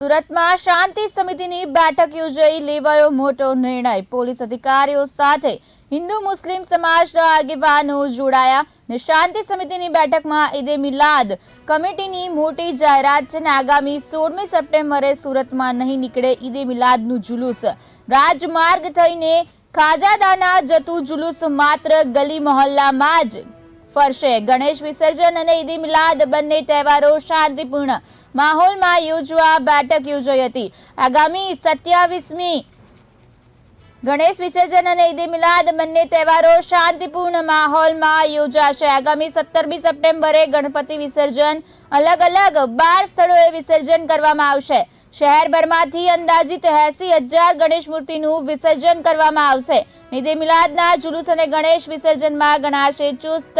સુરતમાં શાંતિ સમિતિની બેઠક યોજાઈ, લેવાયો મોટો નિર્ણય। પોલીસ અધિકારીઓ સાથે હિન્દુ મુસ્લિમ સમાજના આગેવાનો જોડાયા અને શાંતિ સમિતિની બેઠકમાં ઈદે મિલાદ કમિટીની મોટી જાહેરાત છે। આગામી 16મી સપ્ટેમ્બરે સુરતમાં નહીં નીકળે ઈદે મિલાદનું જુલુસ। રાજમાર્ગ થઈને ખાજાદાના જતું જુલુસ માત્ર ગલી મહોલ્લામાં જ ફરશે। ગણેશ વિસર્જન અને ઈદે મિલાદ બંને તહેવારો શાંતિપૂર્ણ માહોલમાં યોજવા બેઠક યોજાઈ હતી। આગામી 27મી ગણેશ વિસર્જન અને ઈદે મિલાદ બંને તહેવારો શાંતિપૂર્ણ માહોલમાં યોજાશે। આગામી 17મી સપ્ટેમ્બરે ગણપતિ વિસર્જન અલગ અલગ 12 સ્થળોએ વિસર્જન કરવામાં આવશે। શહેરભરમાંથી અંદાજિત 80,000 ગણેશ મૂર્તિનું વિસર્જન કરવામાં આવશે। ઈદે મિલાદના જુલુસ અને ગણેશ વિસર્જનમાં ગણાશે ચુસ્ત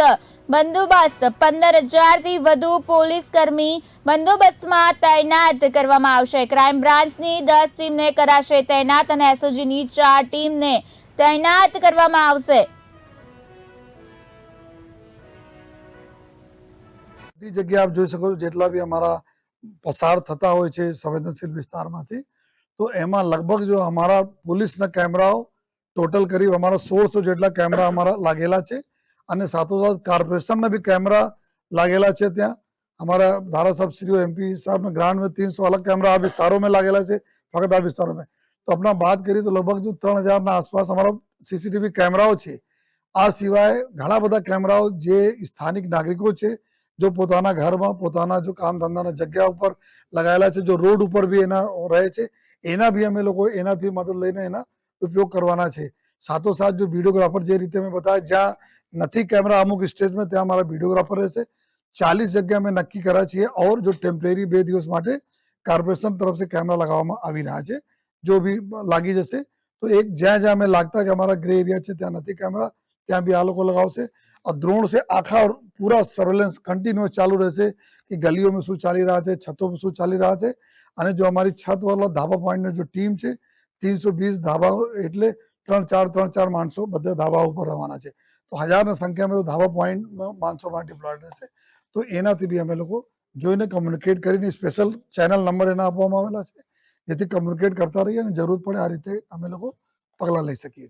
બંદોબસ્ત। 15,000થી વધુ પોલીસ કર્મી બંદોબસ્તમાં તૈનાત કરવામાં આવશે। ક્રાઇમ બ્રાન્ચની 10 ટીમને કરાશે તૈનાત અને એસઓજીની 4 ટીમને તૈનાત કરવામાં આવશે। जगह आप જોઈ શકો છો જેટલા બી અમારા પસાર થતા હોય છે સંવેદનશીલ વિસ્તારમાંથી, તો એમાં લગભગ જો અમારા પોલીસના કેમેરાઓ ટોટલ કરી અમારા 1600 જેટલા કેમેરા અમારા લાગેલા છે અને સાથોસાથ કોર્પોરેશનના બી કેમેરા લાગેલા છે। ત્યાં हमारा धारासाहब श्री एमपी साहब ने ग्रांड में 300 अलग कैमरा आ विस्तारों में लागेला है, फकत आ विस्तारों में। तो अपना बात करिए तो लगभग जो 3000 ना आसपास हमारा सीसीटीवी कैमराओ है। आ सिवाय घણા બધા કેમેરાઓ જે સ્થાનિક નાગરિકો છે जो પોતાના ઘરમાં પોતાના જો કામ ધંધાના જગ્યા ઉપર લગાવેલા છે, જો રોડ ઉપર બી એના રહે છે, એના બી અમે લોકો એનાથી મદદ લઈને એના ઉપયોગ કરવાના છે। સાથોસાથ જો વિડીયોગ્રાફર જે રીતે મેં बताया જ્યાં નથી કેમેરા અમુક સ્ટેજમાં ત્યાં અમારા વિડીયોગ્રાફર રહેશે। 40 જગ્યા મેં નક્કી કર્યા છે और जो टेम्परेरी 2 દિવસ માટે કોર્પોરેશન तरफ से कैमरा लगावવામાં આવી રહ્યા છે। जो भी લાગી જશે તો એક જ્યાં જ્યાં મેં લાગતા કે અમારા ગ્રે એરિયા છે ત્યાં નથી કેમેરા ત્યાં બી આ લોકો લગાવશે। और ड्रोन से आखा पूरा सर्वेलेंस कंटिन्यूअस चालू रहશે कि गलियों में શું ચાલી રહ્યા છે, છતો પર શું ચાલી રહ્યા છે। અને જો અમારી છત વાળા ધાબા પોઈન્ટની જો ટીમ છે 320 ધાબા એટલે 3-4 માણસો બધા ધાબા ઉપર રહેવાના છે। તો હજારની સંખ્યામાં તો ધાબા પોઈન્ટમાં માણસોમાં ડિપ્લોયડ રહેશે। તો એનાથી બી અમે લોકો જોઈને કમ્યુનિકેટ કરીને સ્પેશિયલ ચેનલ નંબર એના આપવામાં આવેલા છે જેથી કમ્યુનિકેટ કરતા રહીએ અને જરૂર પડે આ રીતે અમે લોકો પગલાં લઈ શકીએ।